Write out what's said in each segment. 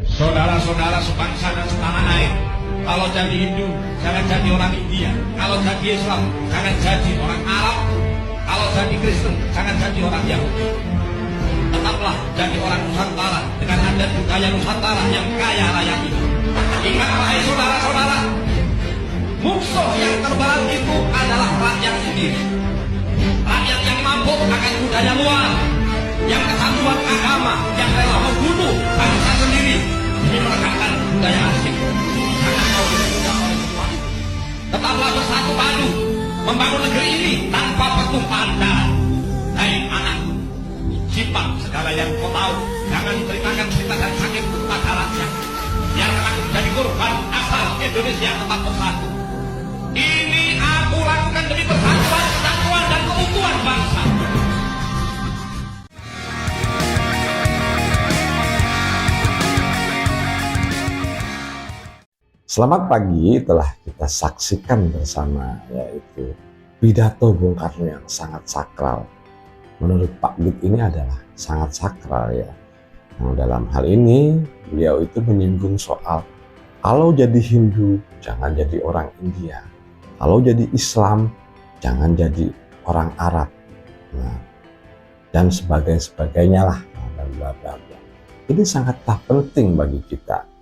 Saudara-saudara sebangsa dan setanah air, kalau jadi Hindu jangan jadi orang India, kalau jadi Islam jangan jadi orang Arab, kalau jadi Kristen jangan jadi orang Yahudi. Tetaplah jadi orang Nusantara dengan adat budaya Nusantara yang kaya raya ini. Ingat wahai saudara-saudara, musuh yang terberat itu adalah rakyat sendiri. Rakyat yang mabuk akan budaya luar, yang kesatuan agama, yang rela membunuh bangsa sendiri demi menegakkan budaya asing. Jangan mau dibunuh oleh semua. Tetaplah bersatu padu membangun negeri ini tanpa pertumpahan darah. Hai anak, simpan segala yang kau tahu, jangan ceritakan cerita dan sakit kepada rakyat. Biarkan aku jadi korban asal Indonesia tetap bersatu. Ini aku lakukan demi persatuan, kesatuan dan keutuhan bangsa. Selamat pagi, telah kita saksikan bersama yaitu pidato Bung Karno yang sangat sakral. Menurut Pak Git ini adalah sangat sakral ya. Nah, dalam hal ini beliau itu menyinggung soal kalau jadi Hindu jangan jadi orang India, kalau jadi Islam jangan jadi orang Arab, nah, dan sebagainya lah, dan bla bla bla. Ini sangatlah penting bagi kita.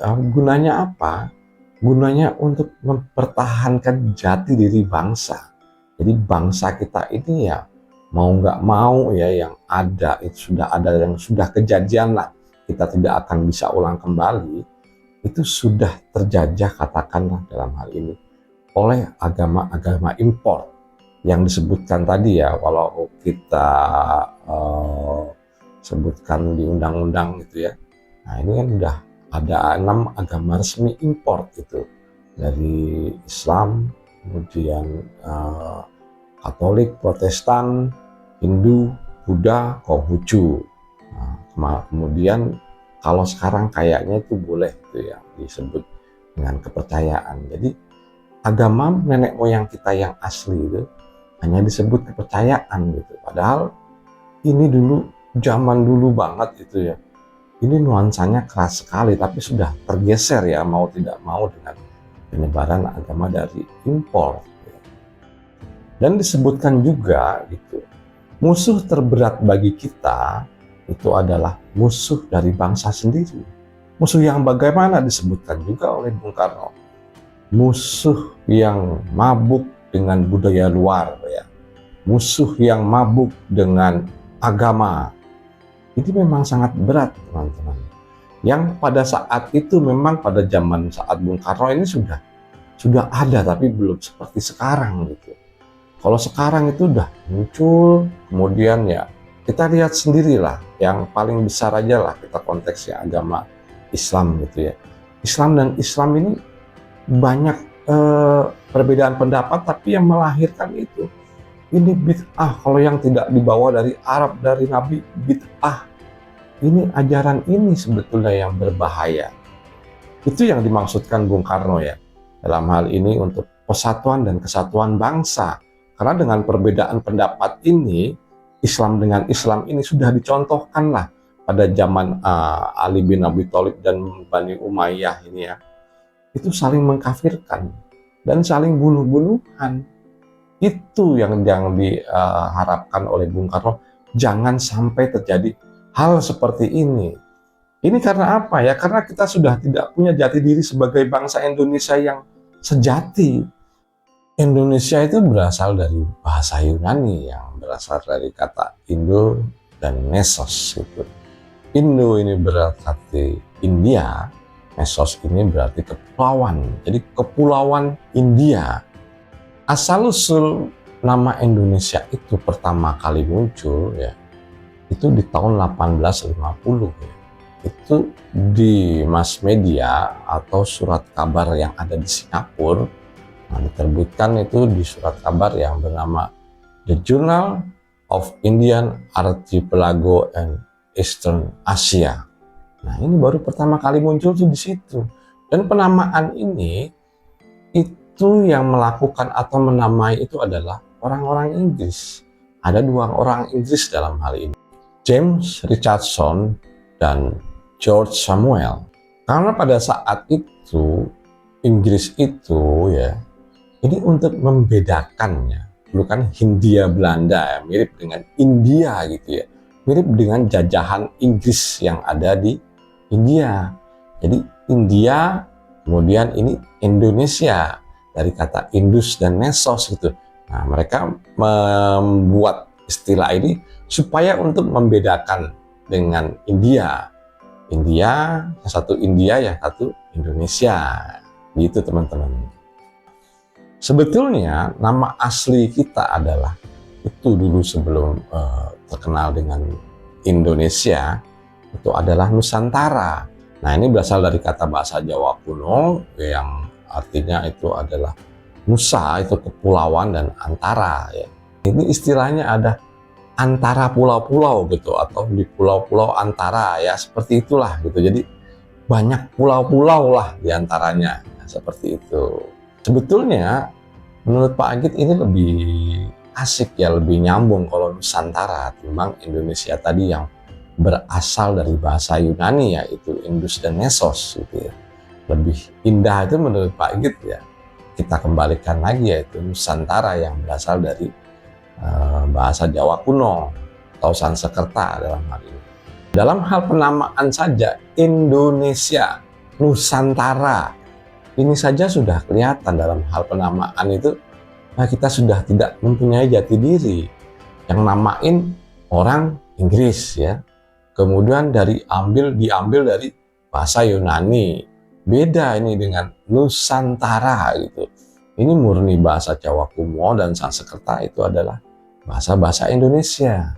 Gunanya apa? Gunanya untuk mempertahankan jati diri bangsa. Jadi bangsa kita ini ya mau nggak mau ya yang ada itu sudah ada, yang sudah kejadian lah, kita tidak akan bisa ulang kembali, itu sudah terjajah katakanlah dalam hal ini oleh agama-agama impor yang disebutkan tadi ya. Walau kita sebutkan di undang-undang gitu ya, nah ini kan udah ada 6 agama resmi impor gitu, dari Islam, kemudian Katolik, Protestan, Hindu, Buddha, Konghucu. Nah, kemudian kalau sekarang kayaknya itu boleh gitu ya disebut dengan kepercayaan. Jadi agama nenek moyang kita yang asli itu hanya disebut kepercayaan gitu. Padahal ini dulu zaman dulu banget gitu ya. Ini nuansanya keras sekali, tapi sudah tergeser ya mau tidak mau dengan penyebaran agama dari impor. Dan disebutkan juga gitu, musuh terberat bagi kita itu adalah musuh dari bangsa sendiri. Musuh yang bagaimana disebutkan juga oleh Bung Karno. Musuh yang mabuk dengan budaya luar ya. Musuh yang mabuk dengan agama. Ini memang sangat berat teman-teman. Yang pada saat itu memang pada zaman saat Bung Karno ini sudah ada, tapi belum seperti sekarang gitu. Kalau sekarang itu udah muncul, kemudian ya kita lihat sendirilah, yang paling besar aja lah kita konteksnya agama Islam gitu ya. Islam dan Islam ini banyak perbedaan pendapat, tapi yang melahirkan itu ini bid'ah. Kalau yang tidak dibawa dari Arab, dari Nabi, bid'ah. Ini ajaran ini sebetulnya yang berbahaya. Itu yang dimaksudkan Bung Karno ya, dalam hal ini untuk persatuan dan kesatuan bangsa. Karena dengan perbedaan pendapat ini, Islam dengan Islam ini sudah dicontohkan lah pada zaman Ali bin Abi Thalib dan Bani Umayyah ini ya. Itu saling mengkafirkan dan saling bunuh-bunuhan. Itu yang diharapkan oleh Bung Karno, jangan sampai terjadi hal seperti ini. Ini karena apa ya? Karena kita sudah tidak punya jati diri sebagai bangsa Indonesia yang sejati. Indonesia itu berasal dari bahasa Yunani yang berasal dari kata Indo dan Mesos gitu. Indo ini berarti India, Mesos ini berarti kepulauan. Jadi kepulauan India. Asal-usul nama Indonesia itu pertama kali muncul ya, itu di tahun 1850 ya. Itu di mass media atau surat kabar yang ada di Singapura. Nah, diterbitkan itu di surat kabar yang bernama The Journal of Indian Archipelago and Eastern Asia. Nah, ini baru pertama kali muncul tuh di situ. Dan penamaan ini itu yang melakukan atau menamai itu adalah orang-orang Inggris. Ada 2 orang Inggris dalam hal ini, James Richardson dan George Samuel. Karena pada saat itu Inggris itu ya, ini untuk membedakannya, dulu kan Hindia Belanda ya, mirip dengan India gitu ya, mirip dengan jajahan Inggris yang ada di India. Jadi India, kemudian ini Indonesia, dari kata Indus dan Nesos gitu. Nah, mereka membuat istilah ini supaya untuk membedakan dengan India. India, yang satu India, yang satu Indonesia. Gitu teman-teman. Sebetulnya nama asli kita adalah, itu dulu sebelum terkenal dengan Indonesia, itu adalah Nusantara. Nah, ini berasal dari kata bahasa Jawa kuno yang artinya itu adalah Nusa, itu kepulauan, dan antara ya. Ini istilahnya ada antara pulau-pulau gitu, atau di pulau-pulau antara ya, seperti itulah gitu. Jadi banyak pulau-pulau lah diantaranya, ya, seperti itu. Sebetulnya menurut Pak Agit ini lebih asik ya, lebih nyambung kalau Nusantara timbang Indonesia tadi yang berasal dari bahasa Yunani, yaitu Indus dan Nesos gitu ya. Lebih indah itu menurut Pak Agit ya. Kita kembalikan lagi, yaitu Nusantara yang berasal dari bahasa Jawa kuno atau Sanskerta dalam hal ini. Dalam hal penamaan saja, Indonesia, Nusantara, ini saja sudah kelihatan dalam hal penamaan itu, nah kita sudah tidak mempunyai jati diri. Yang namain orang Inggris ya, kemudian diambil dari bahasa Yunani. Beda ini dengan Nusantara gitu. Ini murni bahasa Jawa kuno, dan Sanskerta itu adalah bahasa-bahasa Indonesia.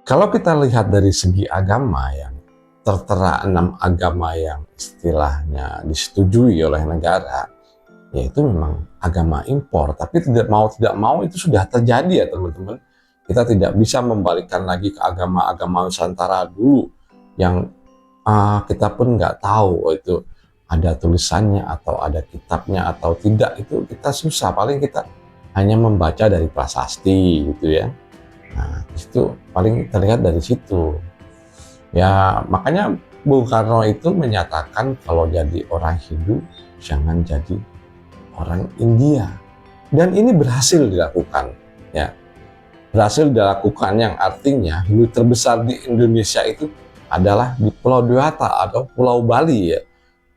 Kalau kita lihat dari segi agama, yang tertera 6 agama yang istilahnya disetujui oleh negara, yaitu memang agama impor. Tapi tidak mau itu sudah terjadi ya teman-teman. Kita tidak bisa membalikkan lagi ke agama-agama Nusantara dulu yang kita pun nggak tahu itu ada tulisannya atau ada kitabnya atau tidak. Itu kita susah, paling kita hanya membaca dari prasasti gitu ya. Nah, itu paling terlihat dari situ. Ya, makanya Bung Karno itu menyatakan kalau jadi orang Hindu jangan jadi orang India. Dan ini berhasil dilakukan ya. Berhasil dilakukan, yang artinya Hindu terbesar di Indonesia itu adalah di Pulau Dewata atau Pulau Bali ya.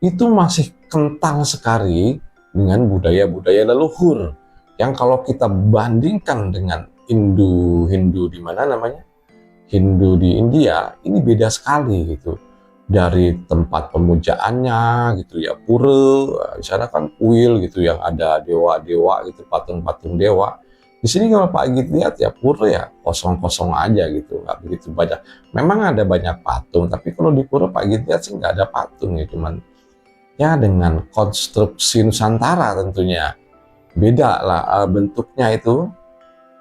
Itu masih kental sekali dengan budaya-budaya leluhur yang kalau kita bandingkan dengan Hindu di mana namanya? Hindu di India, ini beda sekali gitu. Dari tempat pemujaannya gitu ya, pura, di sana kan kuil gitu yang ada dewa-dewa gitu, patung-patung dewa. Di sini kalau Pak Agit lihat ya, pura ya kosong-kosong aja gitu, nggak begitu banyak. Memang ada banyak patung, tapi kalau di pura Pak Agit lihat sih nggak ada patung ya, cuman ya dengan konstruksi Nusantara tentunya. Beda lah bentuknya itu,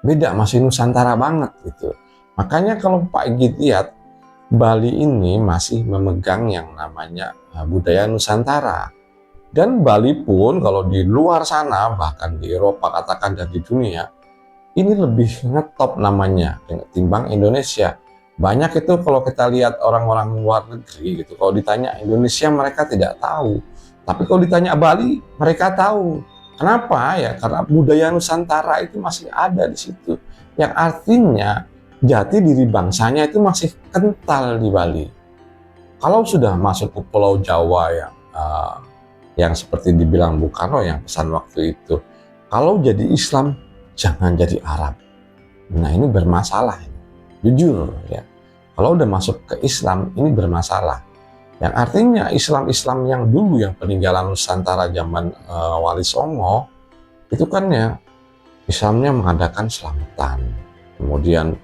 beda, masih Nusantara banget gitu. Makanya kalau Pak Agit lihat, Bali ini masih memegang yang namanya budaya Nusantara. Dan Bali pun kalau di luar sana, bahkan di Eropa katakan, dan di dunia, ini lebih ngetop namanya timbang Indonesia. Banyak itu kalau kita lihat orang-orang luar negeri gitu, kalau ditanya Indonesia mereka tidak tahu. Tapi kalau ditanya Bali, mereka tahu. Kenapa ya? Karena budaya Nusantara itu masih ada di situ. Yang artinya jati diri bangsanya itu masih kental di Bali. Kalau sudah masuk ke Pulau Jawa yang seperti dibilang Bung Karno yang pesan waktu itu, kalau jadi Islam jangan jadi Arab. Nah, ini bermasalah, jujur ya. Kalau udah masuk ke Islam ini bermasalah. Yang artinya Islam yang dulu yang peninggalan Nusantara zaman Wali Songo itu kan ya, Islamnya mengadakan selamatan. Kemudian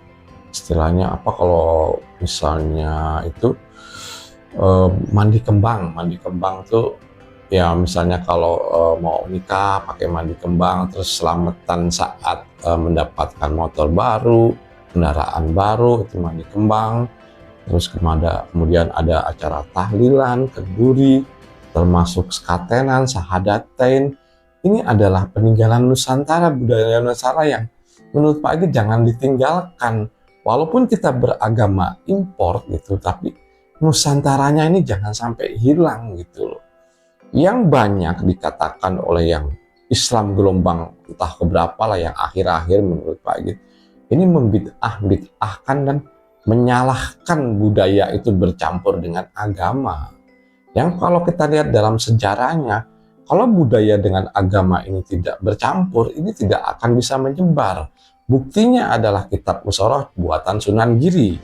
istilahnya apa kalau misalnya itu mandi kembang tuh ya, misalnya kalau mau nikah pakai mandi kembang, terus selamatan saat mendapatkan motor baru, kendaraan baru, itu mandi kembang. Terus kemudian ada acara tahlilan, kenduri, termasuk skatenan, sahadatain. Ini adalah peninggalan Nusantara, budaya Nusantara yang menurut Pak Agit jangan ditinggalkan. Walaupun kita beragama impor gitu, tapi Nusantaranya ini jangan sampai hilang gitu loh. Yang banyak dikatakan oleh yang Islam gelombang entah keberapa lah yang akhir-akhir menurut Pak Agit, ini membid'ahkan dan menyalahkan budaya itu bercampur dengan agama. Yang kalau kita lihat dalam sejarahnya, kalau budaya dengan agama ini tidak bercampur, ini tidak akan bisa menyebar. Buktinya adalah kitab Mushorah buatan Sunan Giri,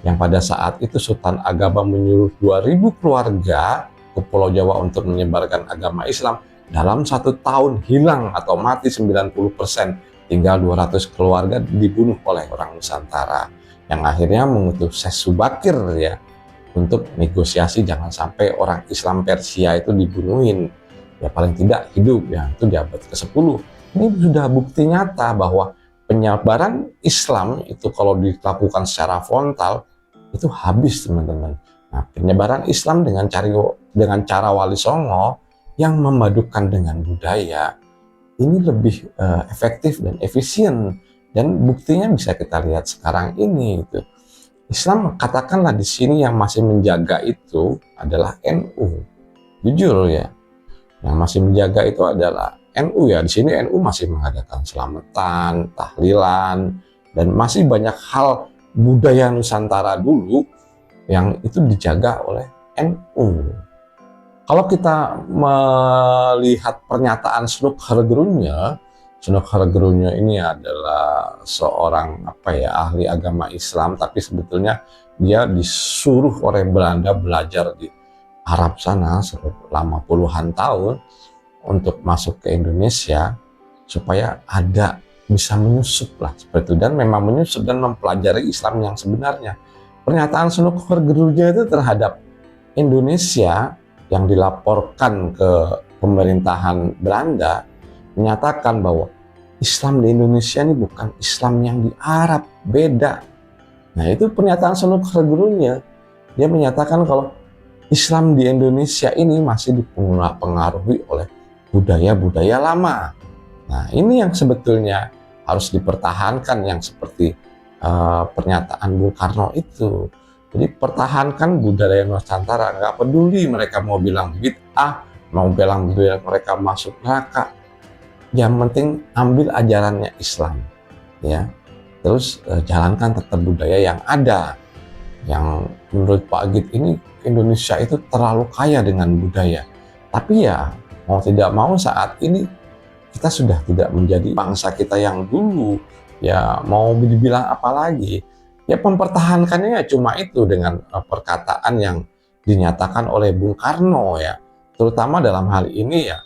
yang pada saat itu Sultan Agaba menyuruh 2000 keluarga ke Pulau Jawa untuk menyebarkan agama Islam. Dalam 1 tahun hilang atau mati 90%, tinggal 200 keluarga dibunuh oleh orang Nusantara. Yang akhirnya mengutus Syekh Subakir ya, untuk negosiasi jangan sampai orang Islam Persia itu dibunuhin. Ya paling tidak hidup ya, itu di abad ke-10. Ini sudah bukti nyata bahwa penyebaran Islam itu kalau dilakukan secara frontal itu habis teman-teman. Nah, penyebaran Islam dengan cara Wali Songo yang memadukan dengan budaya ini lebih efektif dan efisien, dan buktinya bisa kita lihat sekarang ini itu. Islam katakanlah di sini yang masih menjaga itu adalah NU. Jujur ya, yang masih menjaga itu adalah NU ya. Di sini NU masih mengadakan selamatan, tahlilan, dan masih banyak hal budaya Nusantara dulu yang itu dijaga oleh NU. Kalau kita melihat pernyataan Snuk Hargrunya ini adalah seorang ahli agama Islam, tapi sebetulnya dia disuruh oleh Belanda belajar di Arab sana selama puluhan tahun untuk masuk ke Indonesia supaya ada bisa menyusup lah seperti itu, dan memang menyusup dan mempelajari Islam yang sebenarnya. Pernyataan Snuk Hargrunya itu terhadap Indonesia yang dilaporkan ke pemerintahan Belanda menyatakan bahwa Islam di Indonesia ini bukan Islam yang di Arab, beda. Nah itu pernyataan Snuk Hargrunya. Dia menyatakan kalau Islam di Indonesia ini masih dipengaruhi oleh budaya-budaya lama. Nah ini yang sebetulnya harus dipertahankan, yang seperti pernyataan Bung Karno itu. Jadi pertahankan budaya Nusantara, nggak peduli mereka mau bilang bid'ah, mau bilang mereka masuk neraka. Yang penting ambil ajarannya Islam, ya. Terus jalankan tetap budaya yang ada. Yang menurut Pak Agit ini Indonesia itu terlalu kaya dengan budaya. Tapi ya mau tidak mau saat ini kita sudah tidak menjadi bangsa kita yang dulu. Ya mau dibilang apa lagi? Ya mempertahankannya ya cuma itu dengan perkataan yang dinyatakan oleh Bung Karno ya. Terutama dalam hal ini ya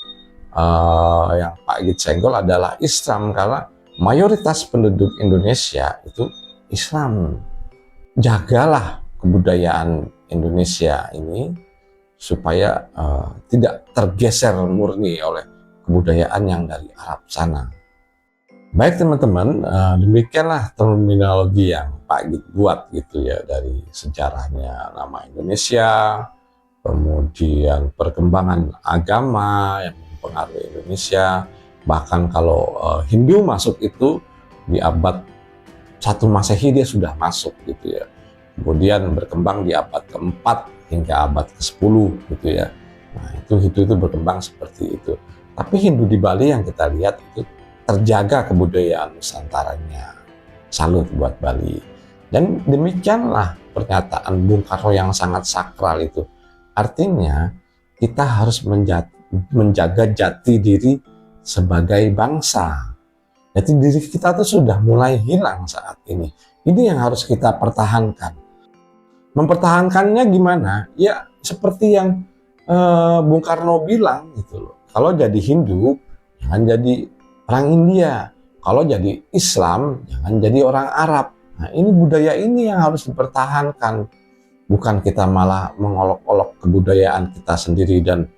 yang Pak Agit senggol adalah Islam, karena mayoritas penduduk Indonesia itu Islam. Jagalah kebudayaan Indonesia ini supaya tidak tergeser murni oleh kebudayaan yang dari Arab sana. Baik teman-teman, demikianlah terminologi yang Pak Agit buat gitu ya, dari sejarahnya nama Indonesia, kemudian perkembangan agama yang mempengaruhi Indonesia, bahkan kalau Hindu masuk itu di abad 1 Masehi dia sudah masuk gitu ya, kemudian berkembang di abad ke-4 hingga abad ke-10 gitu ya. Nah itu berkembang seperti itu. Tapi Hindu di Bali yang kita lihat itu terjaga kebudayaan Nusantaranya. Salut buat Bali. Dan demikianlah pernyataan Bung Karno yang sangat sakral itu. Artinya kita harus menjaga jati diri sebagai bangsa. Jati diri kita tuh sudah mulai hilang saat ini. Ini yang harus kita pertahankan. Mempertahankannya gimana? Ya seperti yang Bung Karno bilang gitu loh. Kalau jadi Hindu jangan jadi orang India. Kalau jadi Islam jangan jadi orang Arab. Nah ini budaya ini yang harus dipertahankan. Bukan kita malah mengolok-olok kebudayaan kita sendiri dan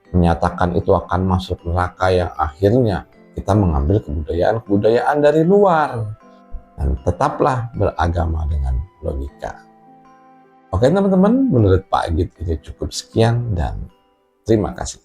menyatakan itu akan masuk neraka, yang akhirnya kita mengambil kebudayaan dari luar. Dan tetaplah beragama dengan logika. Oke teman-teman, menurut Pak Agit ini cukup sekian dan terima kasih.